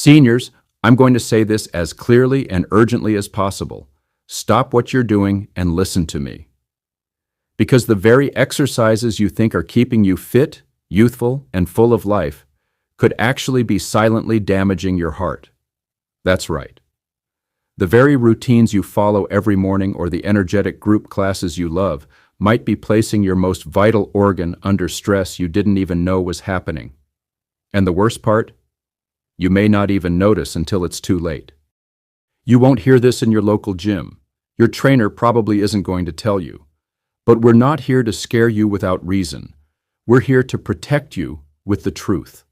Seniors, I'm going to say this as clearly and urgently as possible. Stop what you're doing and listen to me. Because the very exercises you think are keeping you fit, youthful, and full of life could actually be silently damaging your heart. That's right. The very routines you follow every morning or the energetic group classes you love might be placing your most vital organ under stress you didn't even know was happening. And the worst part? You may not even notice until it's too late. You won't hear this in your local gym. Your trainer probably isn't going to tell you. But we're not here to scare you without reason. We're here to protect you with the truth.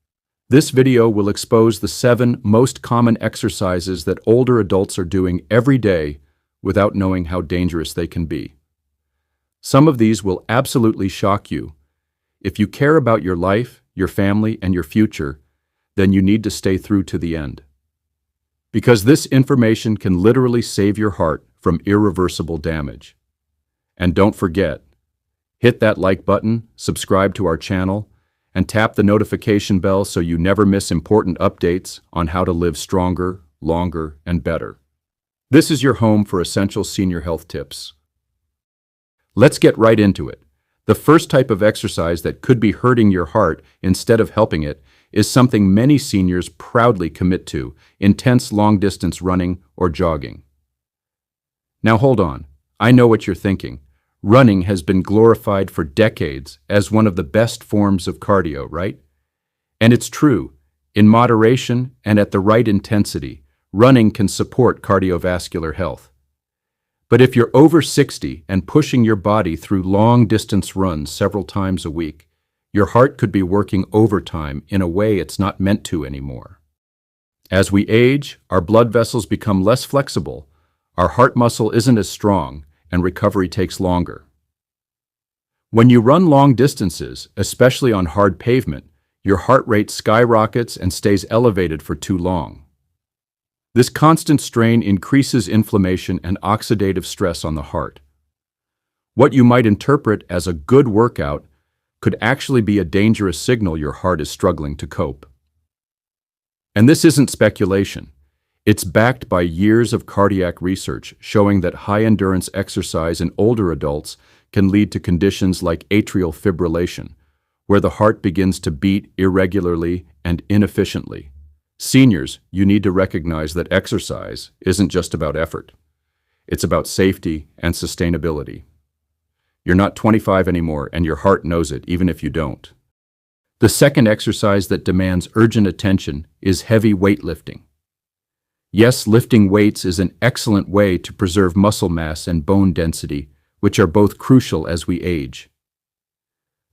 This video will expose the 7 most common exercises that older adults are doing every day without knowing how dangerous they can be. Some of these will absolutely shock you. If you care about your life, your family, and your future, then you need to stay through to the end. Because this information can literally save your heart from irreversible damage. And don't forget, hit that like button, subscribe to our channel, and tap the notification bell so you never miss important updates on how to live stronger, longer, and better. This is your home for essential senior health tips. Let's get right into it. The first type of exercise that could be hurting your heart instead of helping it is something many seniors proudly commit to: intense long-distance running or jogging. Now hold on, I know what you're thinking. Running has been glorified for decades as one of the best forms of cardio, right? And it's true. In moderation and at the right intensity, running can support cardiovascular health. But if you're over 60 and pushing your body through long-distance runs several times a week, your heart could be working overtime in a way it's not meant to anymore. As we age, our blood vessels become less flexible, our heart muscle isn't as strong, and recovery takes longer. When you run long distances, especially on hard pavement, your heart rate skyrockets and stays elevated for too long. This constant strain increases inflammation and oxidative stress on the heart. What you might interpret as a good workout could actually be a dangerous signal your heart is struggling to cope. And this isn't speculation. It's backed by years of cardiac research showing that high-endurance exercise in older adults can lead to conditions like atrial fibrillation, where the heart begins to beat irregularly and inefficiently. Seniors, you need to recognize that exercise isn't just about effort. It's about safety and sustainability. You're not 25 anymore, and your heart knows it, even if you don't. The second exercise that demands urgent attention is heavy weightlifting. Yes, lifting weights is an excellent way to preserve muscle mass and bone density, which are both crucial as we age.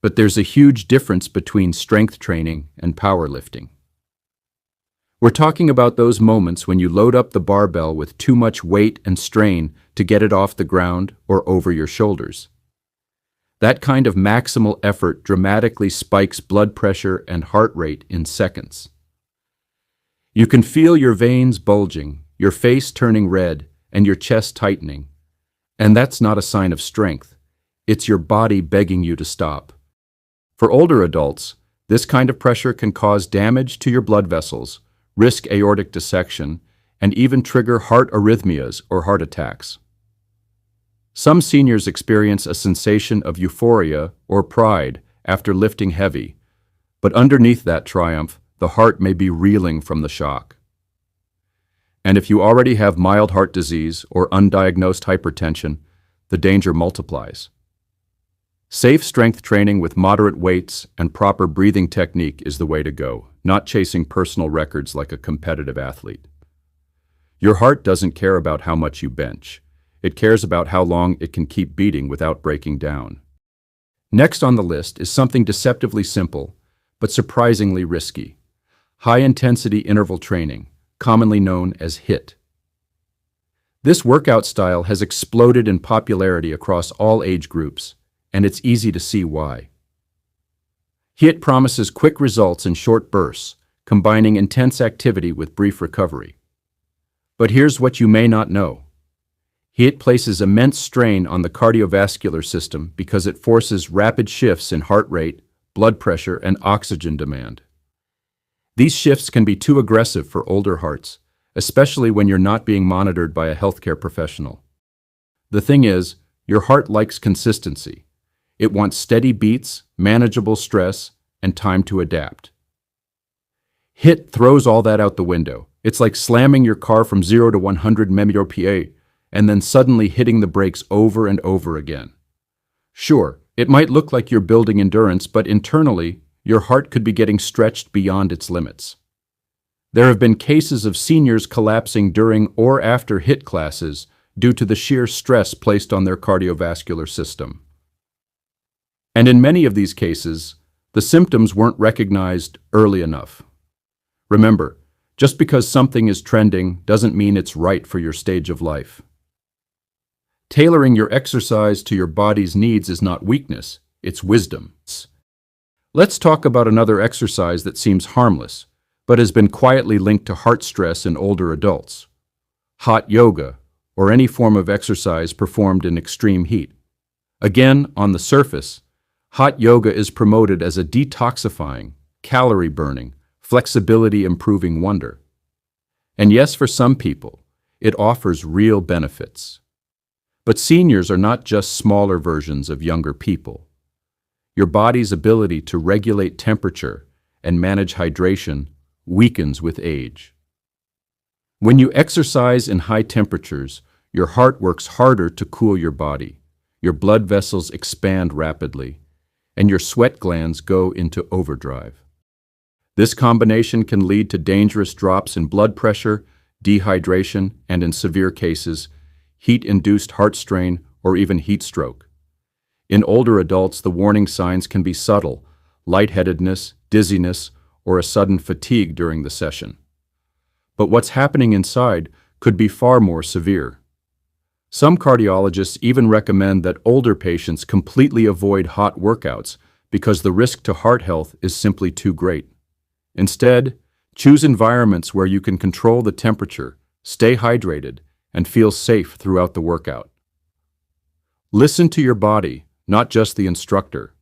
But there's a huge difference between strength training and powerlifting. We're talking about those moments when you load up the barbell with too much weight and strain to get it off the ground or over your shoulders. That kind of maximal effort dramatically spikes blood pressure and heart rate in seconds. You can feel your veins bulging, your face turning red, and your chest tightening. And that's not a sign of strength. It's your body begging you to stop. For older adults, this kind of pressure can cause damage to your blood vessels, risk aortic dissection, and even trigger heart arrhythmias or heart attacks. Some seniors experience a sensation of euphoria or pride after lifting heavy, but underneath that triumph, the heart may be reeling from the shock. And if you already have mild heart disease or undiagnosed hypertension, the danger multiplies. Safe strength training with moderate weights and proper breathing technique is the way to go, not chasing personal records like a competitive athlete. Your heart doesn't care about how much you bench. It cares about how long it can keep beating without breaking down. Next on the list is something deceptively simple, but surprisingly risky: high-intensity interval training, commonly known as HIIT. This workout style has exploded in popularity across all age groups, and it's easy to see why. HIIT promises quick results in short bursts, combining intense activity with brief recovery. But here's what you may not know. HIIT places immense strain on the cardiovascular system because it forces rapid shifts in heart rate, blood pressure, and oxygen demand. These shifts can be too aggressive for older hearts, especially when you're not being monitored by a healthcare professional. The thing is, your heart likes consistency. It wants steady beats, manageable stress, and time to adapt. HIIT throws all that out the window. It's like slamming your car from 0 to 100 mph and then suddenly hitting the brakes over and over again. Sure, it might look like you're building endurance, but internally, your heart could be getting stretched beyond its limits. There have been cases of seniors collapsing during or after HIIT classes due to the sheer stress placed on their cardiovascular system. And in many of these cases, the symptoms weren't recognized early enough. Remember, just because something is trending doesn't mean it's right for your stage of life. Tailoring your exercise to your body's needs is not weakness, it's wisdom. Let's talk about another exercise that seems harmless, but has been quietly linked to heart stress in older adults. Hot yoga, or any form of exercise performed in extreme heat. Again, on the surface, hot yoga is promoted as a detoxifying, calorie-burning, flexibility-improving wonder. And yes, for some people, it offers real benefits. But seniors are not just smaller versions of younger people. Your body's ability to regulate temperature and manage hydration weakens with age. When you exercise in high temperatures, your heart works harder to cool your body, your blood vessels expand rapidly, and your sweat glands go into overdrive. This combination can lead to dangerous drops in blood pressure, dehydration, and in severe cases, heat-induced heart strain or even heat stroke. In older adults, the warning signs can be subtle: lightheadedness, dizziness, or a sudden fatigue during the session. But what's happening inside could be far more severe. Some cardiologists even recommend that older patients completely avoid hot workouts because the risk to heart health is simply too great. Instead, choose environments where you can control the temperature, stay hydrated, and feel safe throughout the workout. Listen to your body, not just the instructor.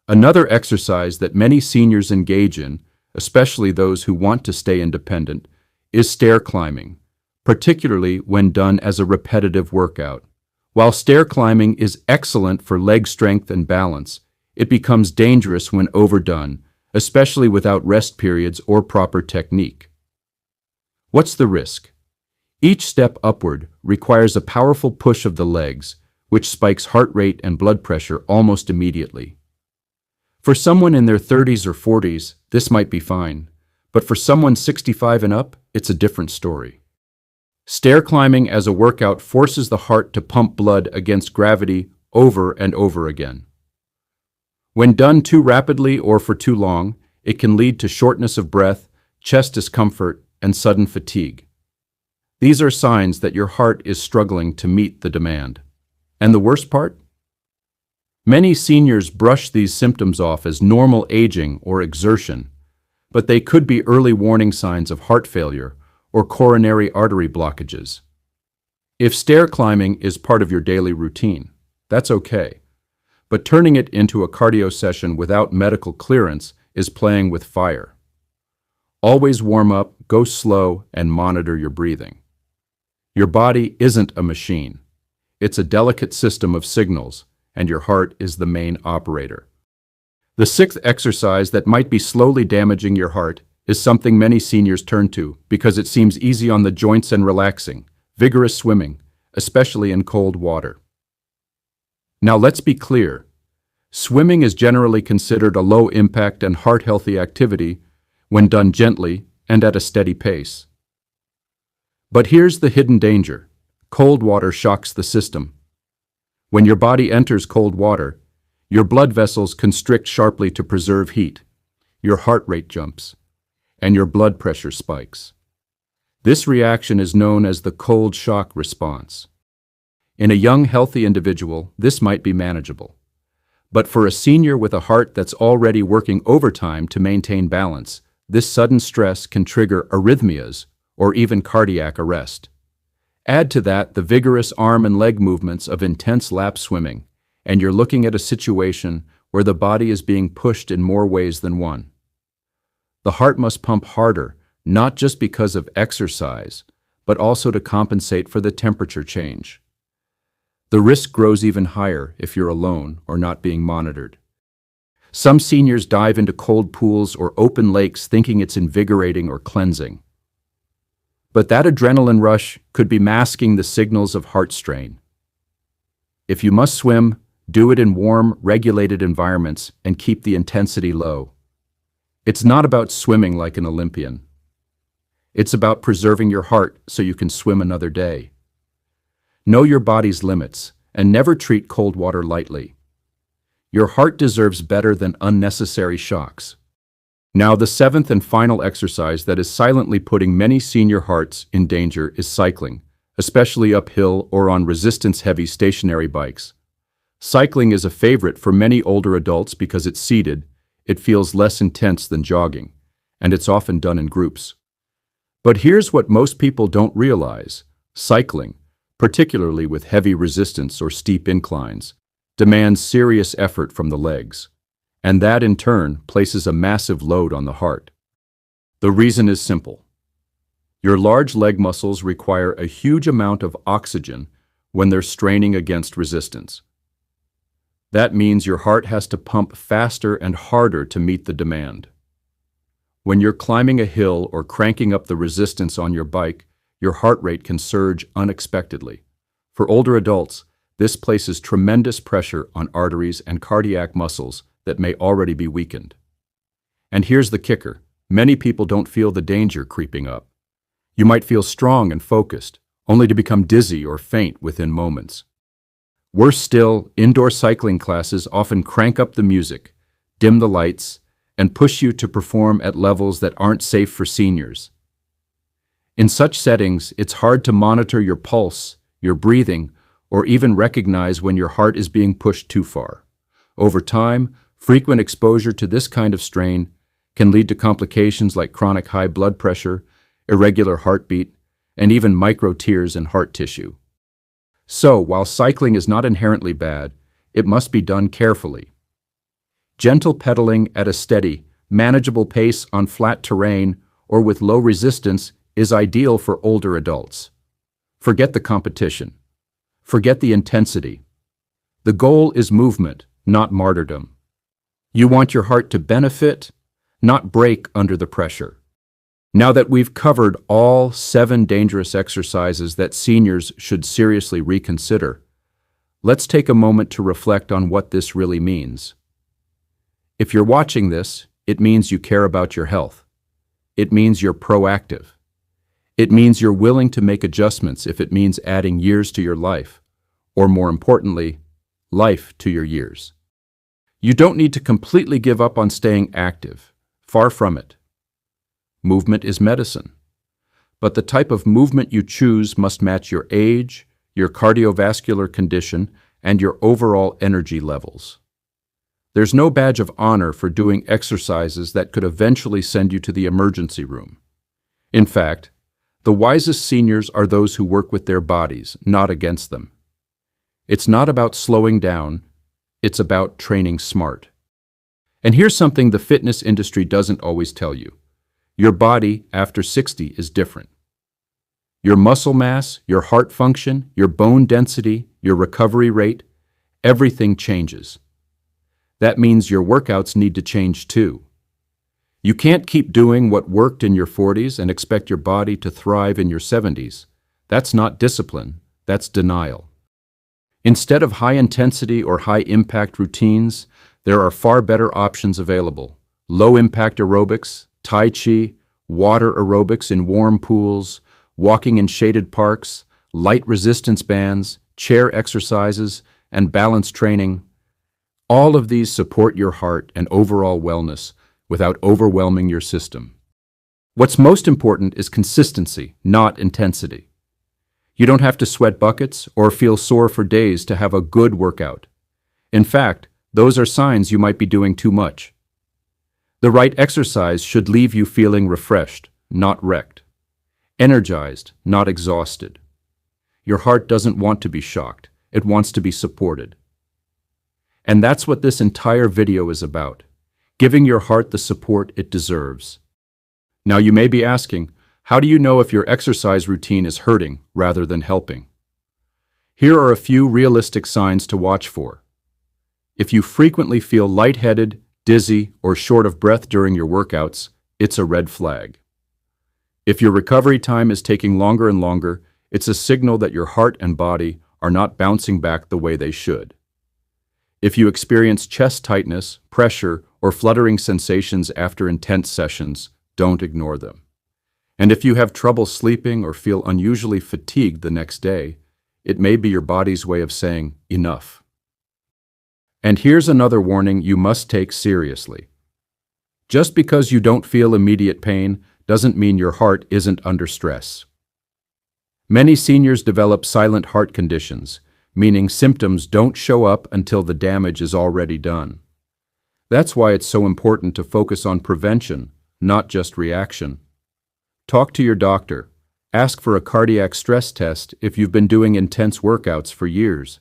Another exercise that many seniors engage in, especially those who want to stay independent, is stair climbing, particularly when done as a repetitive workout. While stair climbing is excellent for leg strength and balance, it becomes dangerous when overdone, especially without rest periods or proper technique. What's the risk? Each step upward requires a powerful push of the legs, which spikes heart rate and blood pressure almost immediately. For someone in their 30s or 40s, this might be fine, but for someone 65 and up, it's a different story. Stair climbing as a workout forces the heart to pump blood against gravity over and over again. When done too rapidly or for too long, it can lead to shortness of breath, chest discomfort, and sudden fatigue. These are signs that your heart is struggling to meet the demand. And the worst part? Many seniors brush these symptoms off as normal aging or exertion, but they could be early warning signs of heart failure or coronary artery blockages. If stair climbing is part of your daily routine, that's okay, but turning it into a cardio session without medical clearance is playing with fire. Always warm up, go slow, and monitor your breathing. Your body isn't a machine. It's a delicate system of signals, and your heart is the main operator. The sixth exercise that might be slowly damaging your heart is something many seniors turn to because it seems easy on the joints and relaxing: vigorous swimming, especially in cold water. Now let's be clear. Swimming is generally considered a low-impact and heart-healthy activity when done gently and at a steady pace. But here's the hidden danger. Cold water shocks the system. When your body enters cold water, your blood vessels constrict sharply to preserve heat, your heart rate jumps, and your blood pressure spikes. This reaction is known as the cold shock response. In a young, healthy individual, this might be manageable. But for a senior with a heart that's already working overtime to maintain balance, this sudden stress can trigger arrhythmias or even cardiac arrest. Add to that the vigorous arm and leg movements of intense lap swimming, and you're looking at a situation where the body is being pushed in more ways than one. The heart must pump harder, not just because of exercise, but also to compensate for the temperature change. The risk grows even higher if you're alone or not being monitored. Some seniors dive into cold pools or open lakes thinking it's invigorating or cleansing. But that adrenaline rush could be masking the signals of heart strain. If you must swim, do it in warm, regulated environments and keep the intensity low. It's not about swimming like an Olympian. It's about preserving your heart so you can swim another day. Know your body's limits and never treat cold water lightly. Your heart deserves better than unnecessary shocks. Now, the seventh and final exercise that is silently putting many senior hearts in danger is cycling, especially uphill or on resistance-heavy stationary bikes. Cycling is a favorite for many older adults because it's seated, it feels less intense than jogging, and it's often done in groups. But here's what most people don't realize. Cycling, particularly with heavy resistance or steep inclines, demands serious effort from the legs, and that in turn places a massive load on the heart. The reason is simple. Your large leg muscles require a huge amount of oxygen when they're straining against resistance. That means your heart has to pump faster and harder to meet the demand. When you're climbing a hill or cranking up the resistance on your bike, your heart rate can surge unexpectedly. For older adults, this places tremendous pressure on arteries and cardiac muscles that may already be weakened. And here's the kicker. Many people don't feel the danger creeping up. You might feel strong and focused, only to become dizzy or faint within moments. Worse still, indoor cycling classes often crank up the music, dim the lights, and push you to perform at levels that aren't safe for seniors. In such settings, it's hard to monitor your pulse, your breathing, or even recognize when your heart is being pushed too far. Over time, frequent exposure to this kind of strain can lead to complications like chronic high blood pressure, irregular heartbeat, and even micro-tears in heart tissue. So, while cycling is not inherently bad, it must be done carefully. Gentle pedaling at a steady, manageable pace on flat terrain or with low resistance is ideal for older adults. Forget the competition. Forget the intensity. The goal is movement, not martyrdom. You want your heart to benefit, not break under the pressure. Now that we've covered all 7 dangerous exercises that seniors should seriously reconsider, let's take a moment to reflect on what this really means. If you're watching this, it means you care about your health. It means you're proactive. It means you're willing to make adjustments if it means adding years to your life, or more importantly, life to your years. You don't need to completely give up on staying active. Far from it. Movement is medicine. But the type of movement you choose must match your age, your cardiovascular condition, and your overall energy levels. There's no badge of honor for doing exercises that could eventually send you to the emergency room. In fact, the wisest seniors are those who work with their bodies, not against them. It's not about slowing down, it's about training smart. And here's something the fitness industry doesn't always tell you. Your body, after 60, is different. Your muscle mass, your heart function, your bone density, your recovery rate, everything changes. That means your workouts need to change too. You can't keep doing what worked in your 40s and expect your body to thrive in your 70s. That's not discipline, that's denial. Instead of high-intensity or high-impact routines, there are far better options available. Low-impact aerobics, Tai Chi, water aerobics in warm pools, walking in shaded parks, light resistance bands, chair exercises, and balance training. All of these support your heart and overall wellness without overwhelming your system. What's most important is consistency, not intensity. You don't have to sweat buckets or feel sore for days to have a good workout. In fact, those are signs you might be doing too much. The right exercise should leave you feeling refreshed, not wrecked. Energized, not exhausted. Your heart doesn't want to be shocked. It wants to be supported. And that's what this entire video is about. Giving your heart the support it deserves. Now you may be asking, how do you know if your exercise routine is hurting rather than helping? Here are a few realistic signs to watch for. If you frequently feel lightheaded, dizzy, or short of breath during your workouts, it's a red flag. If your recovery time is taking longer and longer, it's a signal that your heart and body are not bouncing back the way they should. If you experience chest tightness, pressure, or fluttering sensations after intense sessions, don't ignore them. And if you have trouble sleeping or feel unusually fatigued the next day, it may be your body's way of saying, enough. And here's another warning you must take seriously. Just because you don't feel immediate pain doesn't mean your heart isn't under stress. Many seniors develop silent heart conditions, meaning symptoms don't show up until the damage is already done. That's why it's so important to focus on prevention, not just reaction. Talk to your doctor. Ask for a cardiac stress test if you've been doing intense workouts for years.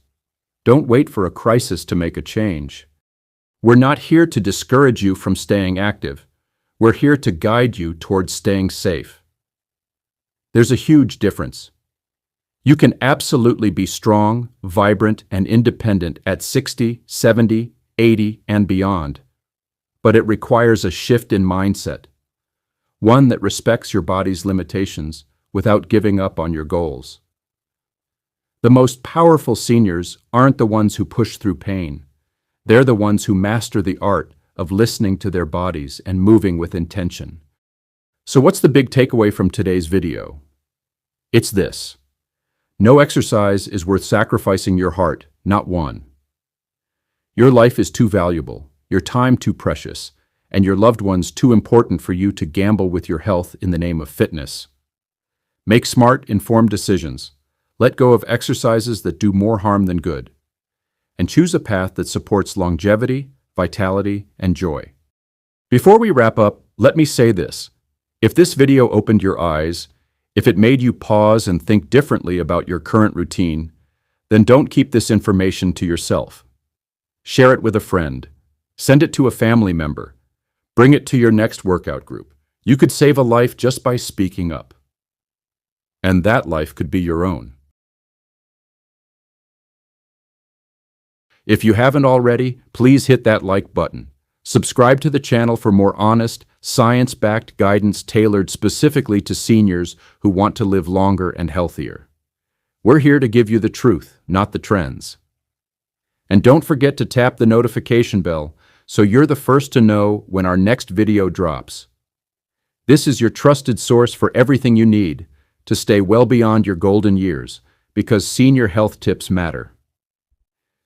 Don't wait for a crisis to make a change. We're not here to discourage you from staying active. We're here to guide you towards staying safe. There's a huge difference. You can absolutely be strong, vibrant, and independent at 60, 70, 80, and beyond. But it requires a shift in mindset. One that respects your body's limitations without giving up on your goals. The most powerful seniors aren't the ones who push through pain. They're the ones who master the art of listening to their bodies and moving with intention. So what's the big takeaway from today's video? It's this. No exercise is worth sacrificing your heart, not one. Your life is too valuable, your time too precious, and your loved ones too important for you to gamble with your health in the name of fitness. Make smart, informed decisions. Let go of exercises that do more harm than good. And choose a path that supports longevity, vitality, and joy. Before we wrap up, let me say this. If this video opened your eyes, if it made you pause and think differently about your current routine, then don't keep this information to yourself. Share it with a friend. Send it to a family member. Bring it to your next workout group. You could save a life just by speaking up. And that life could be your own. If you haven't already, please hit that like button. Subscribe to the channel for more honest, science-backed guidance tailored specifically to seniors who want to live longer and healthier. We're here to give you the truth, not the trends. And don't forget to tap the notification bell so you're the first to know when our next video drops. This is your trusted source for everything you need to stay well beyond your golden years, because senior health tips matter.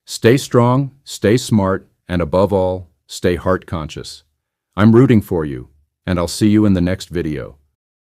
Stay strong, stay smart, and above all, stay heart conscious. I'm rooting for you, and I'll see you in the next video.